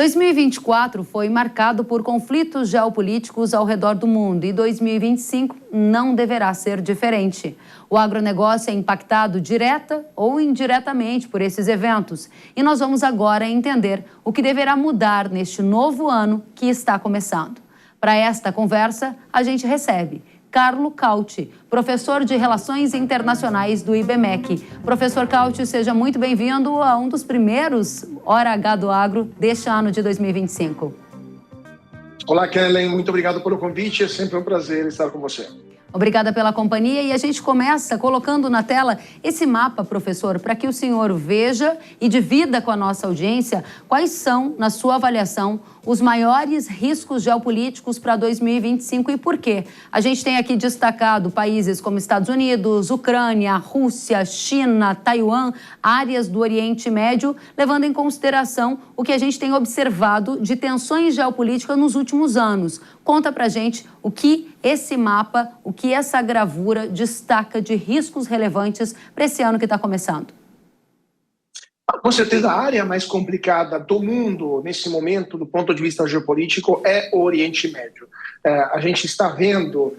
2024 foi marcado por conflitos geopolíticos ao redor do mundo e 2025 não deverá ser diferente. O agronegócio é impactado direta ou indiretamente por esses eventos e nós vamos agora entender o que deverá mudar neste novo ano que está começando. Para esta conversa, a gente recebe Carlo Cauti, professor de Relações Internacionais do IBMEC. Professor Cauti, seja muito bem-vindo a um dos primeiros Hora H do Agro deste ano de 2025. Olá, Kellen. Muito obrigado pelo convite. É sempre um prazer estar com você. Obrigada pela companhia e a gente começa colocando na tela esse mapa, professor, para que o senhor veja e divida com a nossa audiência quais são, na sua avaliação, os maiores riscos geopolíticos para 2025 e por quê. A gente tem aqui destacado países como Estados Unidos, Ucrânia, Rússia, China, Taiwan, áreas do Oriente Médio, levando em consideração o que a gente tem observado de tensões geopolíticas nos últimos anos. Conta pra gente o que esse mapa, o que essa gravura destaca de riscos relevantes para esse ano que está começando. Com certeza, a área mais complicada do mundo, nesse momento, do ponto de vista geopolítico, é o Oriente Médio. A gente está vendo,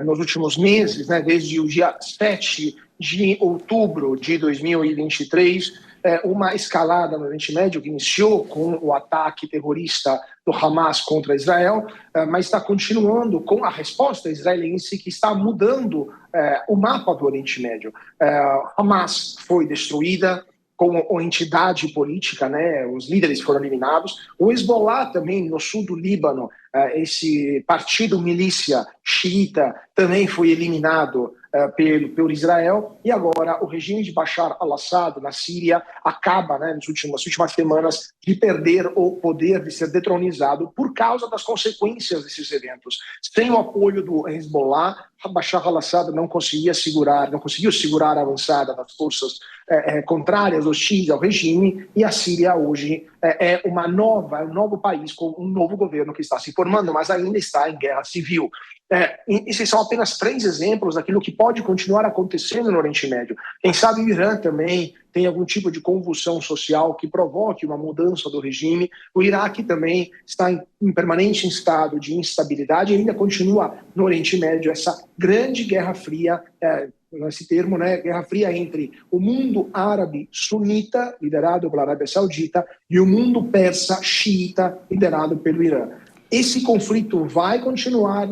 nos últimos meses, desde o dia 7 de outubro de 2023, uma escalada no Oriente Médio que iniciou com o ataque terrorista do Hamas contra Israel, mas está continuando com a resposta israelense que está mudando o mapa do Oriente Médio. Hamas foi destruída como entidade política, os líderes foram eliminados. O Hezbollah também, no sul do Líbano, esse partido milícia xiita também foi eliminado por Israel. E agora o regime de Bashar al-Assad na Síria acaba, nas últimas semanas, de perder o poder de ser detronizado por causa das consequências desses eventos. Sem o apoio do Hezbollah, Bashar al-Assad não conseguiu segurar a avançada das forças contrárias, hostis ao regime, e a Síria hoje é um novo país com um novo governo que está se formando, mas ainda está em guerra civil. Esses são apenas 3 exemplos daquilo que pode continuar acontecendo no Oriente Médio. Quem sabe o Irã também tem algum tipo de convulsão social que provoque uma mudança do regime. O Iraque também está em permanente estado de instabilidade e ainda continua no Oriente Médio essa grande guerra fria, esse termo, guerra fria entre o mundo árabe sunita, liderado pela Arábia Saudita, e o mundo persa xiita, liderado pelo Irã. Esse conflito vai continuar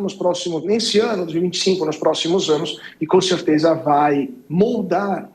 nesse ano, 2025, nos próximos anos, e com certeza vai moldar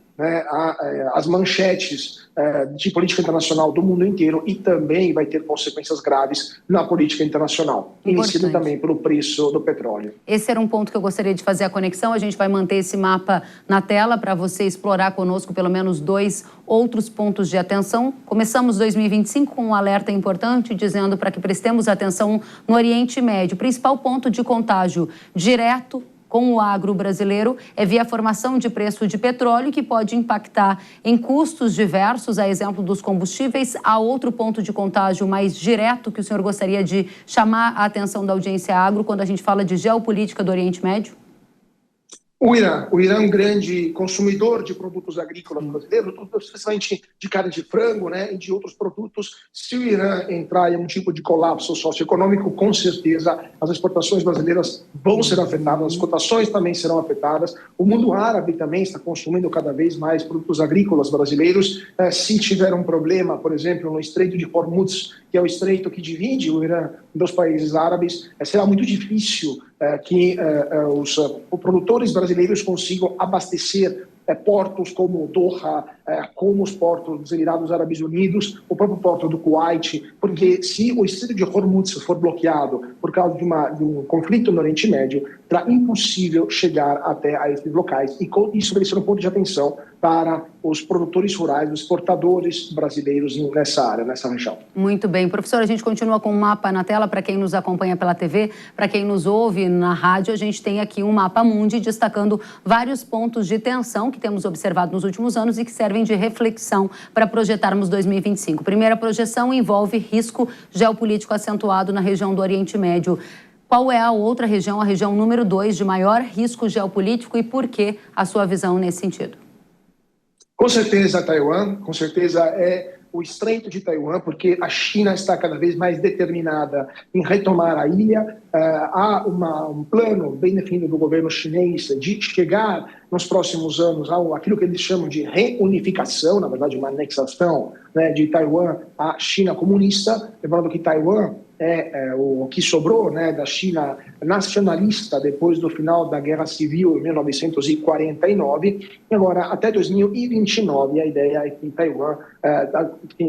as manchetes de política internacional do mundo inteiro e também vai ter consequências graves na política internacional, iniciado também pelo preço do petróleo. Esse era um ponto que eu gostaria de fazer a conexão. A gente vai manter esse mapa na tela para você explorar conosco pelo menos 2 outros pontos de atenção. Começamos 2025 com um alerta importante dizendo para que prestemos atenção no Oriente Médio. O principal ponto de contágio direto com o agro brasileiro é via formação de preço de petróleo, que pode impactar em custos diversos, a exemplo dos combustíveis. Há outro ponto de contágio mais direto que o senhor gostaria de chamar a atenção da audiência agro quando a gente fala de geopolítica do Oriente Médio? O Irã é um grande consumidor de produtos agrícolas brasileiros, especialmente de carne de frango, e de outros produtos. Se o Irã entrar em um tipo de colapso socioeconômico, com certeza as exportações brasileiras vão ser afetadas, as cotações também serão afetadas. O mundo árabe também está consumindo cada vez mais produtos agrícolas brasileiros. Se tiver um problema, por exemplo, no Estreito de Hormuz, que é o estreito que divide o Irã dos países árabes, será muito difícil que os produtores brasileiros consigam abastecer portos como Doha, como os portos dos Emirados Árabes Unidos, o próprio porto do Kuwait, porque se o Estreito de Hormuz for bloqueado por causa de um conflito no Oriente Médio, será impossível chegar até a esses locais. E com isso vai ser um ponto de atenção para os produtores rurais, os exportadores brasileiros nessa área, nessa região. Muito bem. Professor, a gente continua com um mapa na tela para quem nos acompanha pela TV, para quem nos ouve na rádio. A gente tem aqui um mapa mundi destacando vários pontos de tensão que temos observado nos últimos anos e que servem de reflexão para projetarmos 2025. Primeira projeção envolve risco geopolítico acentuado na região do Oriente Médio. Qual é a outra região, a região número 2 de maior risco geopolítico e por que a sua visão nesse sentido? Com certeza, Taiwan, com certeza é o Estreito de Taiwan, porque a China está cada vez mais determinada em retomar a ilha. Há um plano bem definido do governo chinês de chegar nos próximos anos àquilo que eles chamam de reunificação, na verdade uma anexação, né, de Taiwan à China comunista. Lembrando que Taiwan é o que sobrou, né, da China nacionalista depois do final da Guerra Civil em 1949. E agora, até 2029, a ideia é que Taiwan,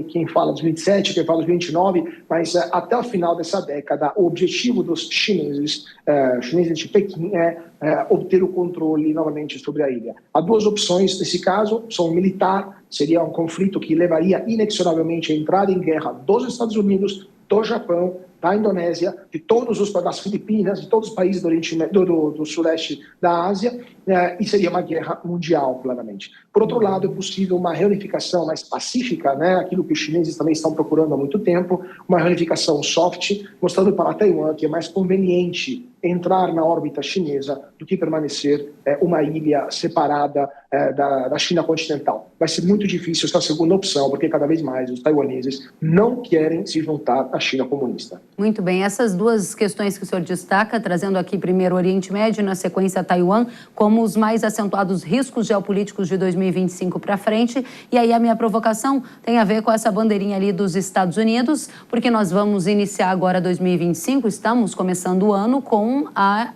quem fala dos 27, quem fala dos 29, mas até o final dessa década, o objetivo dos chineses de Pequim é obter o controle novamente sobre a ilha. Há duas opções nesse caso: são militar, seria um conflito que levaria inexoravelmente à entrada em guerra dos Estados Unidos, do Japão, da Indonésia, das Filipinas, de todos os países do Sudeste da Ásia, e seria uma guerra mundial, claramente. Por outro lado, é possível uma reunificação mais pacífica, né, aquilo que os chineses também estão procurando há muito tempo, uma reunificação soft, mostrando para Taiwan que é mais conveniente entrar na órbita chinesa do que permanecer uma ilha separada da China continental. Vai ser muito difícil essa segunda opção, porque cada vez mais os taiwaneses não querem se juntar à China comunista. Muito bem, essas duas questões que o senhor destaca, trazendo aqui primeiro o Oriente Médio e na sequência Taiwan, como os mais acentuados riscos geopolíticos de 2025 para frente. E aí a minha provocação tem a ver com essa bandeirinha ali dos Estados Unidos, porque nós vamos iniciar agora 2025, estamos começando o ano com a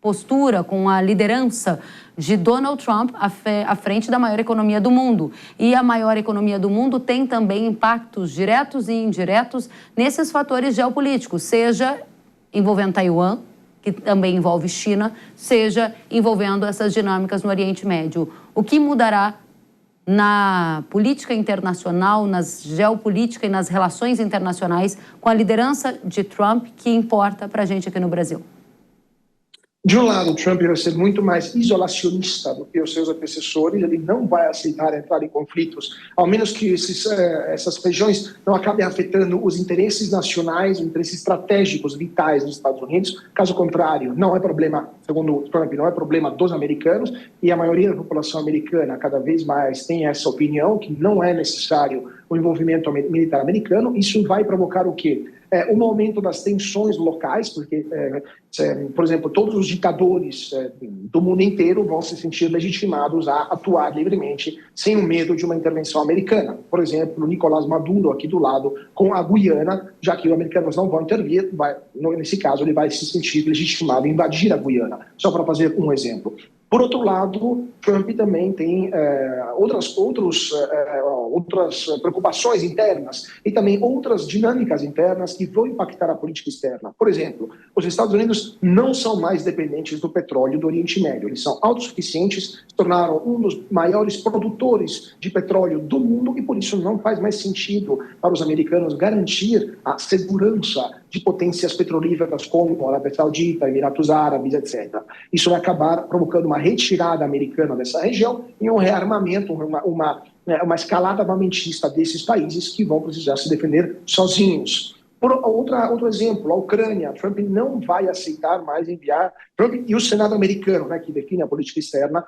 postura, com a liderança de Donald Trump à frente da maior economia do mundo. E a maior economia do mundo tem também impactos diretos e indiretos nesses fatores geopolíticos, seja envolvendo Taiwan, que também envolve China, seja envolvendo essas dinâmicas no Oriente Médio. O que mudará na política internacional, na geopolítica e nas relações internacionais com a liderança de Trump, que importa para a gente aqui no Brasil? De um lado, o Trump vai ser muito mais isolacionista do que os seus antecessores. Ele não vai aceitar entrar em conflitos, ao menos que essas regiões não acabem afetando os interesses nacionais, os interesses estratégicos vitais dos Estados Unidos. Caso contrário, não é problema, segundo Trump, não é problema dos americanos, e a maioria da população americana cada vez mais tem essa opinião, que não é necessário o envolvimento militar americano. Isso vai provocar o quê? Um aumento das tensões locais, porque, por exemplo, todos os ditadores do mundo inteiro vão se sentir legitimados a atuar livremente, sem o medo de uma intervenção americana. Por exemplo, Nicolás Maduro, aqui do lado, com a Guiana, já que os americanos não vão intervir, nesse caso ele vai se sentir legitimado a invadir a Guiana, só para fazer um exemplo. Por outro lado, Trump também tem outras preocupações internas e também outras dinâmicas internas que vão impactar a política externa. Por exemplo, os Estados Unidos não são mais dependentes do petróleo do Oriente Médio. Eles são autossuficientes, se tornaram um dos maiores produtores de petróleo do mundo e, por isso, não faz mais sentido para os americanos garantir a segurança de potências petrolíferas como a Arábia Saudita, Emirados Árabes, etc. Isso vai acabar provocando uma retirada americana dessa região e um rearmamento, uma escalada armamentista desses países que vão precisar se defender sozinhos. Outro exemplo, a Ucrânia. Trump não vai aceitar mais enviar, Trump e o Senado americano, né, que define a política externa,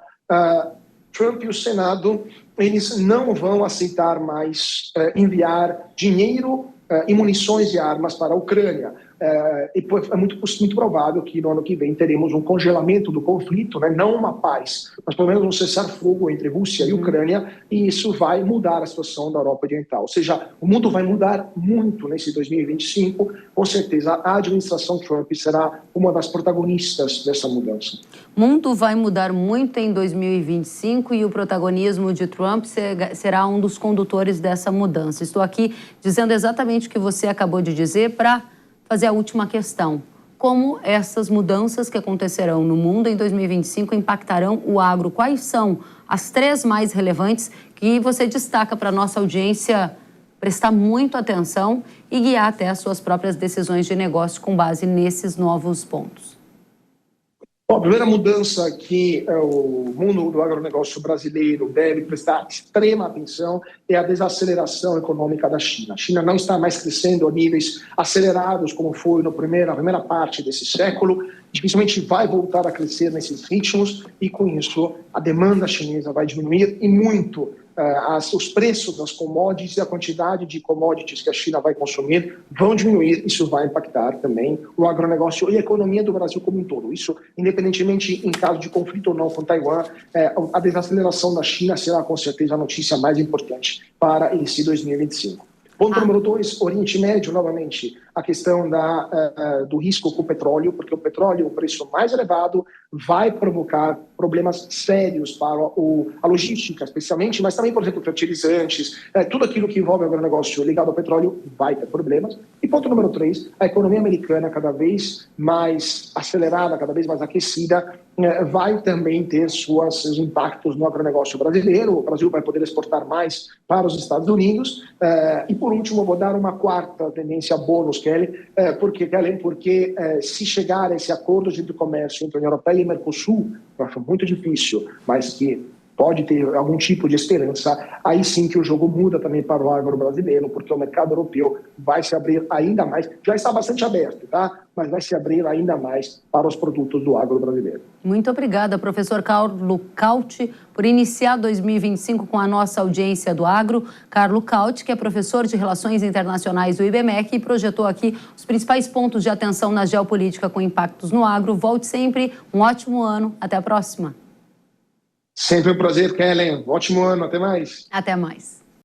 Trump e o Senado, eles não vão aceitar mais enviar dinheiro e munições e armas para a Ucrânia. E é muito provável que no ano que vem teremos um congelamento do conflito, né? Não uma paz, mas pelo menos um cessar-fogo entre Rússia e Ucrânia, e isso vai mudar a situação da Europa Oriental. Ou seja, o mundo vai mudar muito nesse 2025, com certeza a administração Trump será uma das protagonistas dessa mudança. O mundo vai mudar muito em 2025 e o protagonismo de Trump será um dos condutores dessa mudança. Estou aqui dizendo exatamente o que você acabou de dizer para fazer a última questão. Como essas mudanças que acontecerão no mundo em 2025 impactarão o agro? Quais são as três mais relevantes que você destaca para a nossa audiência prestar muito atenção e guiar até as suas próprias decisões de negócio com base nesses novos pontos? Bom, a primeira mudança que o mundo do agronegócio brasileiro deve prestar extrema atenção é a desaceleração econômica da China. A China não está mais crescendo a níveis acelerados como foi na primeira parte desse século. Dificilmente vai voltar a crescer nesses ritmos e, com isso, a demanda chinesa vai diminuir e muito os preços das commodities e a quantidade de commodities que a China vai consumir vão diminuir. Isso vai impactar também o agronegócio e a economia do Brasil como um todo. Isso, independentemente em caso de conflito ou não com Taiwan, a desaceleração da China será com certeza a notícia mais importante para esse 2025. Ponto número 2, Oriente Médio, novamente, a questão do risco com o petróleo, porque o petróleo, o preço mais elevado, vai provocar problemas sérios para a logística, especialmente, mas também, por exemplo, fertilizantes, tudo aquilo que envolve o agronegócio ligado ao petróleo vai ter problemas. E ponto número 3, a economia americana cada vez mais acelerada, cada vez mais aquecida, vai também ter seus impactos no agronegócio brasileiro. O Brasil vai poder exportar mais para os Estados Unidos. E, por último, eu vou dar uma quarta tendência bônus, Kelly, porque se chegar a esse acordo de comércio entre a União Europeia e Mercosul, eu acho muito difícil, mas que pode ter algum tipo de esperança, aí sim que o jogo muda também para o agro brasileiro, porque o mercado europeu vai se abrir ainda mais, já está bastante aberto, tá? Mas vai se abrir ainda mais para os produtos do agro brasileiro. Muito obrigada, professor Carlo Cauti, por iniciar 2025 com a nossa audiência do agro. Carlo Cauti, que é professor de Relações Internacionais do IBMEC e projetou aqui os principais pontos de atenção na geopolítica com impactos no agro. Volte sempre, um ótimo ano, até a próxima. Sempre um prazer, Kellen. Ótimo ano, até mais. Até mais.